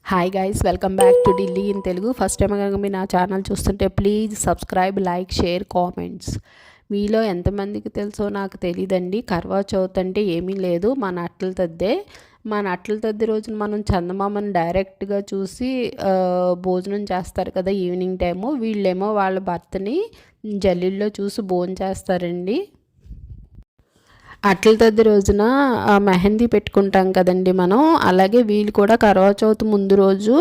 Hi guys, welcome back to Delhi in Telugu. First time కనుక మీరు నా ఛానల్ చూస్తుంటే please subscribe, like, share, comments. మీలో ఎంతమందికి తెలుసో నాకు తెలియదండి. కర్వా చౌత్ అంటే ఏమీ లేదు, మన అట్ల తద్దే. మన అట్ల తద్ది రోజున మనం చందమామని డైరెక్ట్గా చూసి భోజనం చేస్తారు కదా ఈవినింగ్ టైము. వీళ్ళేమో వాళ్ళ భర్తని జల్లీల్లో చూసి భోజనం చేస్తారండి. అట్ల తద్ది రోజున మెహందీ పెట్టుకుంటాం కదండి మనం. అలాగే వీళ్ళు కూడా కర్వా చౌత్ ముందు రోజు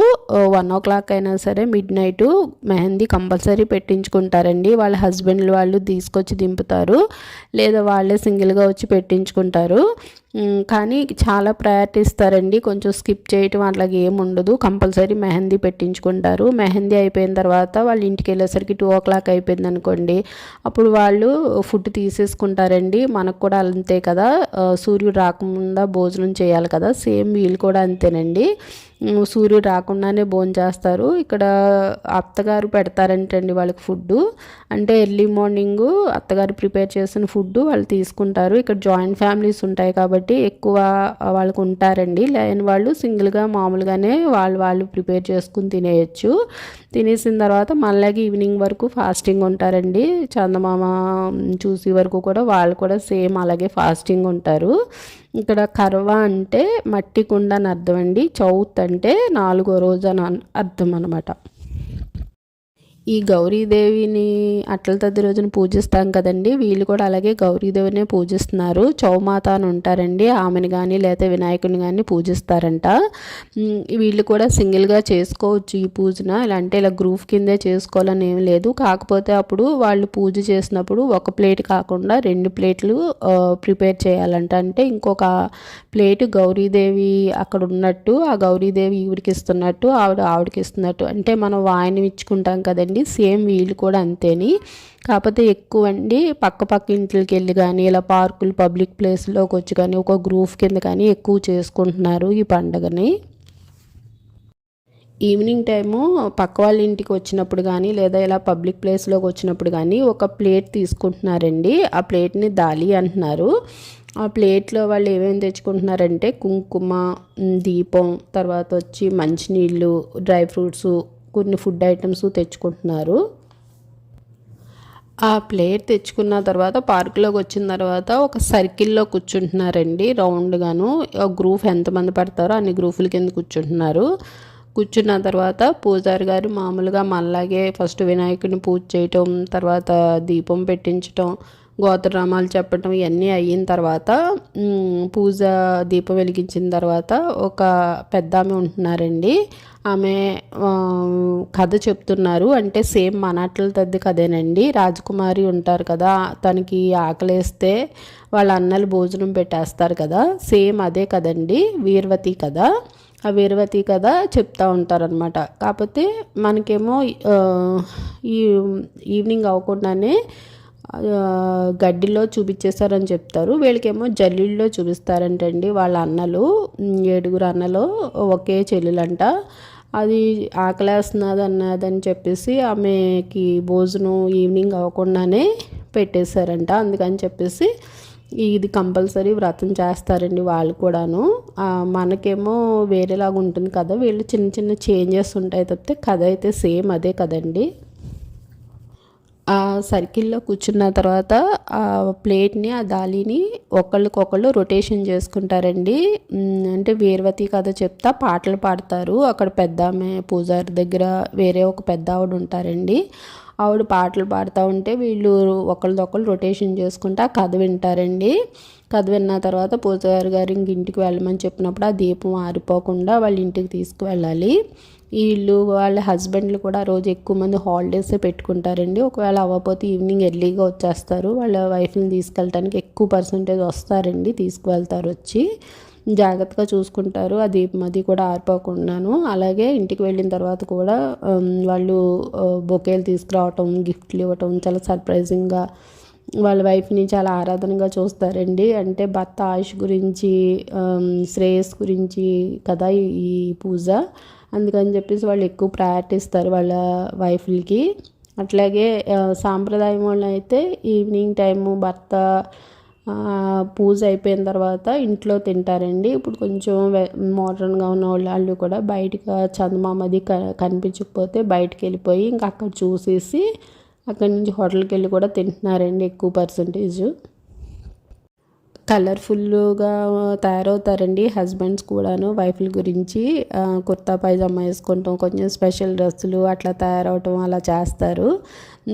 1 o'clock అయినా సరే మిడ్ నైట్ మెహందీ కంపల్సరీ పెట్టించుకుంటారండి. వాళ్ళ హస్బెండ్లు వాళ్ళు తీసుకొచ్చి దింపుతారు, లేదా వాళ్ళే సింగిల్గా వచ్చి పెట్టించుకుంటారు. కానీ చాలా ప్రయారిటీ ఇస్తారండి, కొంచెం స్కిప్ చేయటం అట్లాగే ఏమి ఉండదు. కంపల్సరీ మెహందీ పెట్టించుకుంటారు. మెహందీ అయిపోయిన తర్వాత వాళ్ళు ఇంటికి వెళ్ళేసరికి 2 o'clock అయిపోయింది అనుకోండి, అప్పుడు వాళ్ళు ఫుడ్ తీసేసుకుంటారండి. మనకు కూడా అంతే కదా, సూర్యుడు రాకుండా భోజనం చేయాలి కదా, సేమ్ వీళ్ళు కూడా అంతేనండి. సూర్యుడు రాకుండానే భోజనం చేస్తారు. ఇక్కడ అత్తగారు పెడతారంటండి వాళ్ళకి ఫుడ్డు. అంటే ఎర్లీ మార్నింగు అత్తగారు ప్రిపేర్ చేసిన ఫుడ్డు వాళ్ళు తీసుకుంటారు. ఇక్కడ జాయింట్ ఫ్యామిలీస్ ఉంటాయి కాబట్టి ఎక్కువ వాళ్ళకు ఉంటారండి. లేని వాళ్ళు సింగిల్గా మామూలుగానే వాళ్ళు ప్రిపేర్ చేసుకుని తినేయచ్చు. తినేసిన తర్వాత మళ్ళీ ఈవినింగ్ వరకు ఫాస్టింగ్ ఉంటారండి. చందమామ చూసే వరకు కూడా వాళ్ళు కూడా సేమ్ అలాగే ఫాస్టింగ్ ఉంటారు. ఇక్కడ కర్వా అంటే మట్టి కుండ అని అర్థం అండి. చౌత్ అంటే 4వ రోజు అని అర్థం అనమాట. ఈ గౌరీదేవిని అట్ల తద్ది రోజున పూజిస్తాం కదండి, వీళ్ళు కూడా అలాగే గౌరీదేవినే పూజిస్తున్నారు. చౌమాత అని ఉంటారండి, ఆమెను కానీ లేకపోతే వినాయకుని కానీ పూజిస్తారంట. వీళ్ళు కూడా సింగిల్గా చేసుకోవచ్చు ఈ పూజన. ఇలా అంటే ఇలా గ్రూప్ కిందే చేసుకోవాలని ఏం లేదు. కాకపోతే అప్పుడు వాళ్ళు పూజ చేసినప్పుడు ఒక ప్లేట్ కాకుండా 2 ప్లేట్లు ప్రిపేర్ చేయాలంట. అంటే ఇంకొక ప్లేట్ గౌరీదేవి అక్కడ ఉన్నట్టు, ఆ గౌరీదేవి ఈవిడికి ఇస్తున్నట్టు, ఆవిడకి ఇస్తున్నట్టు. అంటే మనం వాయినం ఇచ్చుకుంటాం కదండి, సేమ్ వీళ్ళు కూడా అంతేని. కాకపోతే ఎక్కువ అండి పక్క ఇంట్లోకి వెళ్ళి కానీ ఇలా పార్కులు పబ్లిక్ ప్లేస్లోకి వచ్చి కానీ ఒక గ్రూప్ కింద కానీ ఎక్కువ చేసుకుంటున్నారు ఈ పండుగని. ఈవినింగ్ టైము పక్క వాళ్ళ ఇంటికి వచ్చినప్పుడు కానీ లేదా ఇలా పబ్లిక్ ప్లేస్లోకి వచ్చినప్పుడు కానీ ఒక ప్లేట్ తీసుకుంటున్నారండి. ఆ ప్లేట్ని దాలి అంటున్నారు. ఆ ప్లేట్లో వాళ్ళు ఏమేమి తెచ్చుకుంటున్నారంటే కుంకుమ, దీపం, తర్వాత వచ్చి మంచినీళ్ళు, డ్రై ఫ్రూట్స్, కొన్ని ఫుడ్ ఐటమ్స్ తెచ్చుకుంటున్నారు. ఆ ప్లేట్ తెచ్చుకున్న తర్వాత పార్కులోకి వచ్చిన తర్వాత ఒక సర్కిల్లో కూర్చుంటున్నారండి రౌండ్గాను. గ్రూప్ ఎంతమంది పడతారో అన్ని గ్రూపుల కింద కూర్చుంటున్నారు. కూర్చున్న తర్వాత పూజారి గారు మామూలుగా మళ్ళాగే ఫస్ట్ వినాయకుడిని పూజ చేయటం, తర్వాత దీపం పెట్టించటం, గోత్రనామాలు చెప్పటం ఇవన్నీ అయిన తర్వాత పూజ దీపం వెలిగించిన తర్వాత ఒక పెద్ద ఆమె ఉంటున్నారండి. ఆమె కథ చెప్తున్నారు. అంటే సేమ్ మన అట్ల తద్ది కథేనండి. రాజకుమారి ఉంటారు కదా, తనకి ఆకలేస్తే వాళ్ళ అన్నలు భోజనం పెట్టేస్తారు కదా, సేమ్ అదే కదండి వీర్వతి కథ. ఆ వీర్వతి కథ చెప్తూ ఉంటారనమాట. కాకపోతే మనకేమో ఈ ఈవినింగ్ అవ్వకుండానే గడ్డిలో చూపించేశారని చెప్తారు. వీళ్ళకేమో జల్లీల్లో చూపిస్తారంటండి. వాళ్ళ అన్నలు 7 అన్నలు ఒకే చెల్లెలంట. అది ఆకలేస్తున్నది అన్నదని చెప్పేసి ఆమెకి భోజనం ఈవినింగ్ అవ్వకుండానే పెట్టేశారంట. అందుకని చెప్పేసి ఇది కంపల్సరీ వ్రతం చేస్తారండి వాళ్ళు కూడాను. మనకేమో వేరేలాగా ఉంటుంది కదా, వీళ్ళు చిన్న చిన్న చేంజెస్ ఉంటాయి తప్పితే కథ అయితే సేమ్ అదే కదండి. ఆ సర్కిల్లో కూర్చున్న తర్వాత ఆ ప్లేట్ని, ఆ దాలిని ఒకళ్ళకొకళ్ళు రొటేషన్ చేసుకుంటారండి. అంటే వీర్వతి కథ చెప్తా పాటలు పాడతారు. అక్కడ పెద్ద ఆమె పూజారి దగ్గర వేరే ఒక పెద్ద ఆవిడ ఉంటారండి. ఆవిడ పాటలు పాడుతూ ఉంటే వీళ్ళు ఒకళ్ళదొకళ్ళు రొటేషన్ చేసుకుంటూ ఆ కథ వింటారండి. కథ విన్న తర్వాత పూజారి గారు ఇంటికి వెళ్ళమని చెప్పినప్పుడు ఆ దీపం ఆరిపోకుండా వాళ్ళ ఇంటికి తీసుకువెళ్ళాలి. వీళ్ళు వాళ్ళ హస్బెండ్లు కూడా రోజు ఎక్కువ మంది హాలిడేసే పెట్టుకుంటారండి. ఒకవేళ అవ్వకపోతే ఈవినింగ్ ఎర్లీగా వచ్చేస్తారు. వాళ్ళ వైఫ్ని తీసుకెళ్ళటానికి ఎక్కువ పర్సంటేజ్ వస్తారండి, తీసుకువెళ్తారు, వచ్చి జాగ్రత్తగా చూసుకుంటారు. ఆ దీపం అది కూడా ఆరిపోకుండాను. అలాగే ఇంటికి వెళ్ళిన తర్వాత కూడా వాళ్ళు బొకేలు తీసుకురావటం, గిఫ్ట్లు ఇవ్వటం, చాలా సర్ప్రైజింగ్గా వాళ్ళ వైఫ్ని చాలా ఆరాధనగా చూస్తారండి. అంటే భర్త ఆయుష్ గురించి, శ్రేయస్ గురించి కదా ఈ పూజ. అందుకని చెప్పేసి వాళ్ళు ఎక్కువ ప్రయారిటీ ఇస్తారు వాళ్ళ వైఫ్లకి. అట్లాగే సాంప్రదాయం వాళ్ళు అయితే ఈవినింగ్ టైము భర్త పూజ అయిపోయిన తర్వాత ఇంట్లో తింటారండి. ఇప్పుడు కొంచెం మోడర్న్గా ఉన్న వాళ్ళు కూడా బయటకు చందమామది కనిపించకపోతే బయటికి వెళ్ళిపోయి ఇంకా అక్కడ చూసేసి అక్కడి నుంచి హోటల్కి వెళ్ళి కూడా తింటున్నారండి ఎక్కువ పర్సంటేజ్. కలర్ఫుల్గా తయారవుతారండి హస్బెండ్స్ కూడాను వైఫ్ల గురించి. కుర్తా పైజామా వేసుకుంటాం, కొంచెం స్పెషల్ డ్రెస్సులు అట్లా తయారవటం అలా చేస్తారు.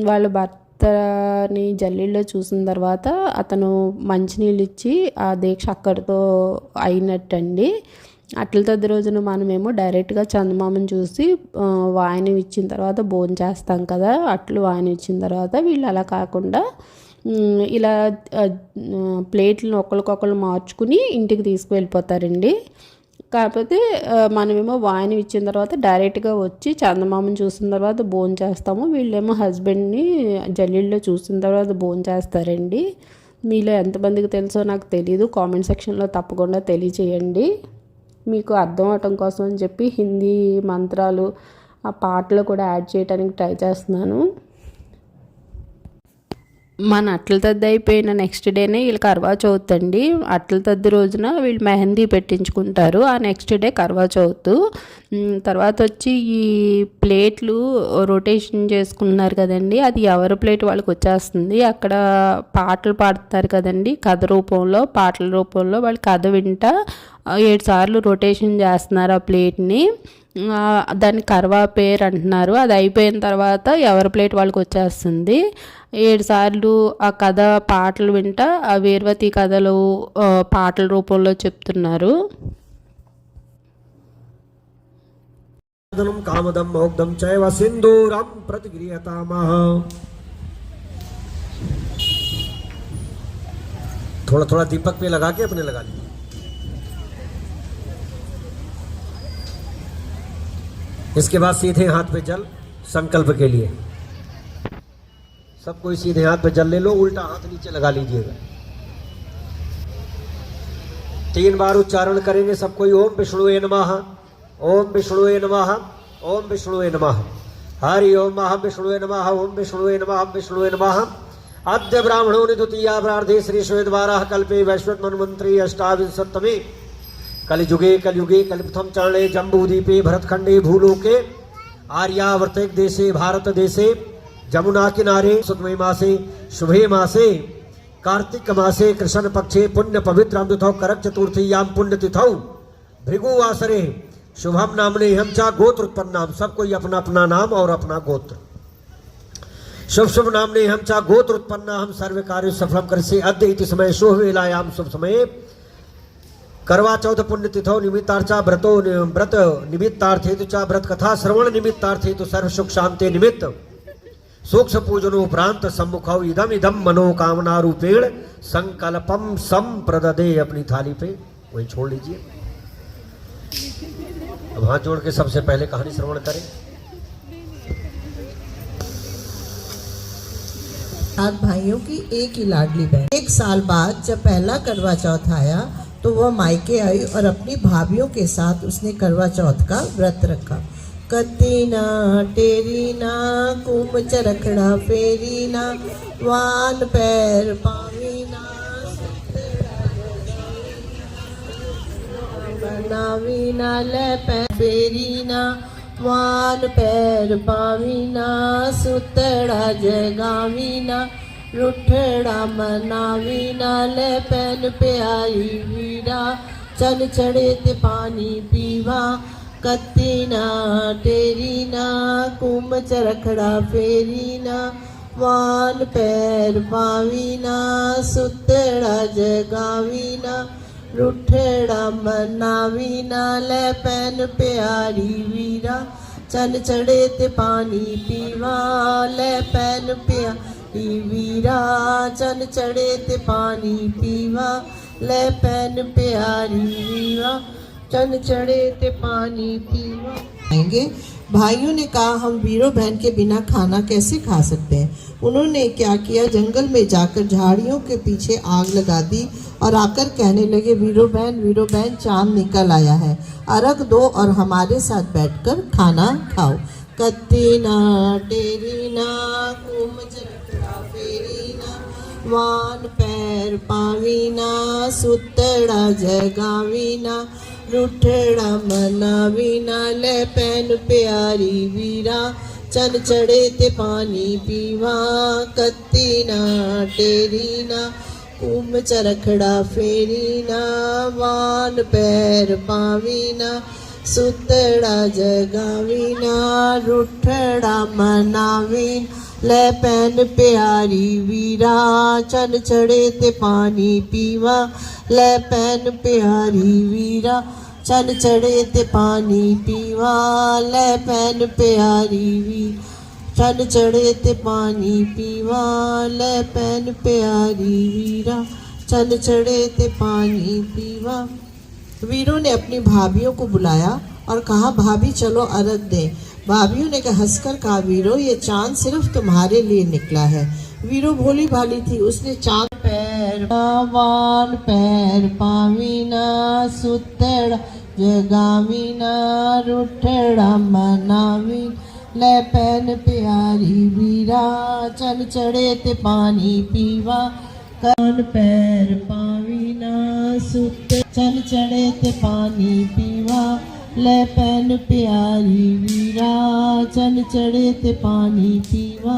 వాళ్ళ భర్తని జల్లీల్లో చూసిన తర్వాత అతను మంచినీళ్ళు ఇచ్చి ఆ దీక్ష అక్కడితో అయినట్టండి. అట్ల తద్ది రోజున మనమేమో డైరెక్ట్గా చందమామని చూసి వాయనం ఇచ్చిన తర్వాత భోజనం చేస్తాం కదా, అట్లు వాయనం ఇచ్చిన తర్వాత వీళ్ళు అలా కాకుండా ఇలా ప్లేట్లను ఒకరికొకరు మార్చుకుని ఇంటికి తీసుకువెళ్ళిపోతారండి. కాకపోతే మనమేమో వాయనం ఇచ్చిన తర్వాత డైరెక్ట్గా వచ్చి చందమామని చూసిన తర్వాత భోజనం చేస్తాము. వీళ్ళేమో హస్బెండ్ని జల్లీల్లో చూసిన తర్వాత భోజనం చేస్తారండి. మీలో ఎంతమందికి తెలుసో నాకు తెలీదు, కామెంట్ సెక్షన్లో తప్పకుండా తెలియచేయండి. మీకు అర్థం అవటం కోసం అని చెప్పి హిందీ మంత్రాలు ఆ పాటలు కూడా యాడ్ చేయడానికి ట్రై చేస్తున్నాను. మన అట్ల తద్ది అయిపోయిన నెక్స్ట్ డేనే వీళ్ళు కర్వా చౌత్ అండి. అట్ల తద్ది రోజున వీళ్ళు మెహందీ పెట్టించుకుంటారు. ఆ నెక్స్ట్ డే కర్వా చౌత్. తర్వాత వచ్చి ఈ ప్లేట్లు రొటేషన్ చేసుకున్నారు కదండి, అది ఎవరి ప్లేట్ వాళ్ళకి వచ్చేస్తుంది. అక్కడ పాటలు పాడతారు కదండి, కథ రూపంలో పాటల రూపంలో వాళ్ళు కథ వింటా 7 సార్లు రొటేషన్ చేస్తున్నారు ఆ ప్లేట్ని. దాన్ని కర్వా పేరు అంటున్నారు. అది అయిపోయిన తర్వాత ఎవరి ప్లేట్ వాళ్ళకి వచ్చేస్తుంది. 7 సార్లు ఆ కథ పాటలు వింటా ఆ వేర్వతి కథలు పాటల రూపంలో చెప్తున్నారు. कामदम मोग्धम चैव सिंदूरम प्रतिगृहतामः। थोड़ा थोड़ा दीपक पे लगा के अपने लगा लीजिए। इसके बाद सीधे हाथ पे जल संकल्प के लिए सब कोई सीधे हाथ पे जल ले लो, उल्टा हाथ नीचे लगा लीजिएगा। 3 बार उच्चारण करेंगे सब कोई। ओम विष्णुवे नमः, ओम विष्णुवे नमः, ओम विष्णुवे नमः, हरि ओम विष्णुवे नमः, ओम विष्णुवे नमः, विष्णुवे नमः। अद्य ब्राह्मणो द्वितीया प्रार्थे श्री श्वेतवाराह कल्पे वैश्वत मन्वंतरे अष्टाविंशतमे कलिजुगे कलयुगे कलिप्रथम चरणे जम्बूदीपे भरतखंडे भूलोके आर्यावर्ते देशे भारत देशे जमुना किनारे सुतमे मासे शुभे मासे कार्तिक मासे कृष्ण पक्षे पुण्य पवित्र तिथौ करक चतुर्थीयां पुण्य तिथौ भृगुवासरे शुभम नामने हम चा गोत्र उत्पन्नाम। सब कोई अपना अपना नाम और अपना गोत्र। शुभ शुभ नामने हम चा गोत्र उत्पन्ना हम सर्व कार्य सफलम करसे अद्य इति समय शुभ वेलायाम शुभ समय करवा चौथ पुण्य तिथौ निमित्तार्चा व्रतो व्रत निमित्तार्थे चा व्रत कथा श्रवण निमित्तार्थे तो सर्व सुख शांति निमित्त सूक्ष्म पूजनोपरांत सम्मुखौ इदम इदम मनोकामना रूपेण संकल्पम संप्रददे। अपनी थाली पे वही छोड़ लीजिए। अब हाथ जोड़ के सबसे पहले कहानी श्रवण करें। 7 भाइयों की एक ही लाडली बहन। 1 साल बाद जब पहला करवा चौथ आया तो वह मायके आई और अपनी भाभीयों के साथ उसने करवा चौथ का व्रत रखा। कत्तीना टेरीना कुम चरखड़ा फेरीना वान पैर पावीना बनावीना ले पैर फेरीना वान पैर पावीना सुतड़ा जगावीना रुठड़ा मनावीना ले पैन प्यारी वीरा चन चढ़े ते पानी पीवा। कत्तीना टेरीना कुम चरखड़ा फेरीना वान पैर पावीना सुतड़ा जगावीना रुठड़ा मनावीना ले पैन प्यारी वीरा चन चढ़े ते पानी पीवा। ले पैन प्यारी वीरा चन चढ़े ते पानी पीवा। ले पैन प्यारी वीरा चन चढ़े ते पानी पीवा। भाइयों ने कहा हम वीरों बहन के बिना खाना कैसे खा सकते हैं। उन्होंने क्या किया, जंगल में जाकर झाड़ियों के पीछे आग लगा दी और आकर कहने लगे वीरों बहन चांद निकल आया है, अर्घ दो और हमारे साथ बैठकर खाना खाओ। कत्तीना टेरीना कुम चरखड़ा फेरीना વાન પેર પાવીના સૂતડા જગાવીના રૂઠડા મનાવીના લે પેન પ્યારી વીરા ચન ચડે તે પાણી પીવા કત્તીના ટેરીના કુમ ચરખડા ફેરીના વાન પેર પાવીના સૂતડા જગાવીના રૂઠડા મનાવીના ले पैन प्यारी वीरा चन चढ़े ते पानी पीवा ले पैन प्यारी वीरा चन चढ़े ते पानी पीवा ले पैन प्यारी वीरा चन चढ़े ते पानी पीवा ले पैन प्यारी वीरा चन चढ़े ते पानी पीवा। वीरों ने अपनी भाभियों को बुलाया और कहा भाभी चलो अर्घ दें। भाभियों ने हंसकर कहा वीरो ये चांद सिर्फ तुम्हारे लिए निकला है। वीरो भोली भाली थी, उसने चांद पैर वान पैर पावीना सुतड़ा जगावीना रूठड़ा मनावी ले पैन प्यारी वीरा चल चढ़े ते पानी पीवा कान पैर पावीना सुत चल चढ़े ते पानी पीवा ले पैन प्यारी वीरा चल चढ़े ते पानी पीवा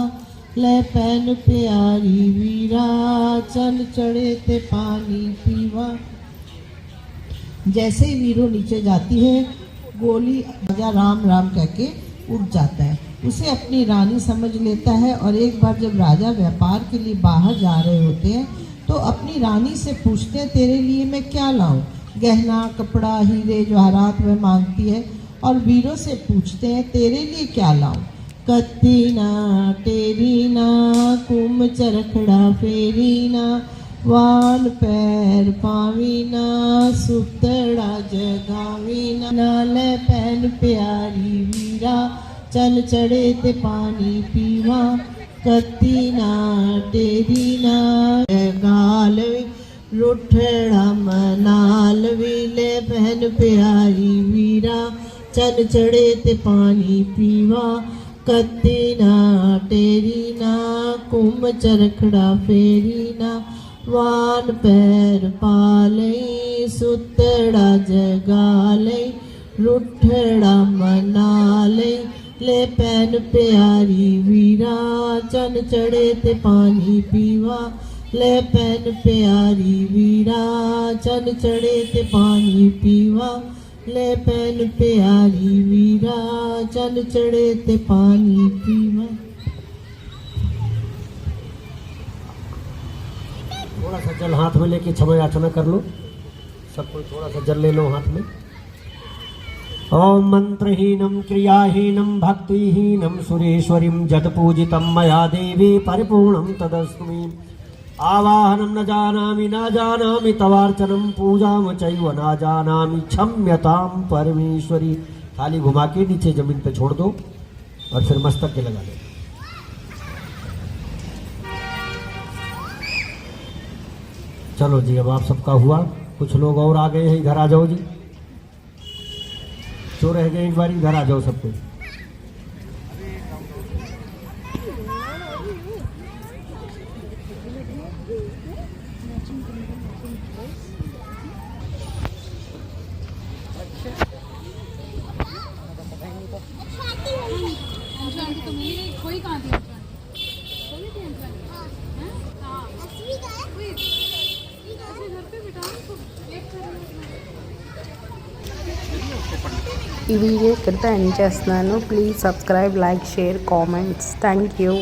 ले पैन प्यारी वीरा चल चढ़े ते पानी पीवा। जैसे ही वीरो नीचे जाती है गोली राजा राम राम कह के उठ जाता है। उसे अपनी रानी समझ लेता है और एक बार जब राजा व्यापार के लिए बाहर जा रहे होते हैं तो अपनी रानी से पूछते हैं तेरे लिए मैं क्या लाऊं। गहना कपड़ा हीरे जवाहरात वह मांगती है और वीरों से पूछते हैं तेरे लिए क्या लाऊं। कत्तीना टेरीना कुम चरखड़ा फेरीना वान पैर पावीना सुतड़ा जगावीना नाले पैन प्यारी वीरा चल चढ़े ते पानी पीवा कत्तीना टेरीना गाल रुठड़ा मनाल विले बहन प्यारी वीरा चल चढ़े ते पानी पीवा कत्तीना टेरीना कुम चरखड़ा फेरीना वान पैर पालई सुतड़ा जगालई रुठड़ा मनालई ले पैन प्यारी वीरा चन चढ़े ते पानी पीवा ले पैन प्यारी वीरा चन चढ़े ते पानी पीवा ले पैन प्यारी वीरा चन चढ़े ते पानी पीवा। थोड़ा सा जल हाथ में लेके क्षमा याचना कर लो, सब कोई थोड़ा सा जल ले लो हाथ में। ओम मंत्रहीनम क्रियाहीनम भक्तिहीनम सुरेश्वरीं जतपूजितं मया देवी परिपूर्णं तदस्तु मे। आवाहनं न जानामि तवार्चनं पूजाम चैव न जानामि क्षम्यतां परमेश्वरी। थाली घुमा के नीचे जमीन पे छोड़ दो और फिर मस्तक के लगा दो। चलो जी अब आप सबका हुआ, कुछ लोग और आ गए हैं, इधर आ जाओ जी। जो रह गए एक बार इधर आ जाओ सब कोई। ఈ వీడియో ఇక్కడితో ఎండ్ చేస్తున్నాను. Please subscribe, like, share, comments. Thank you.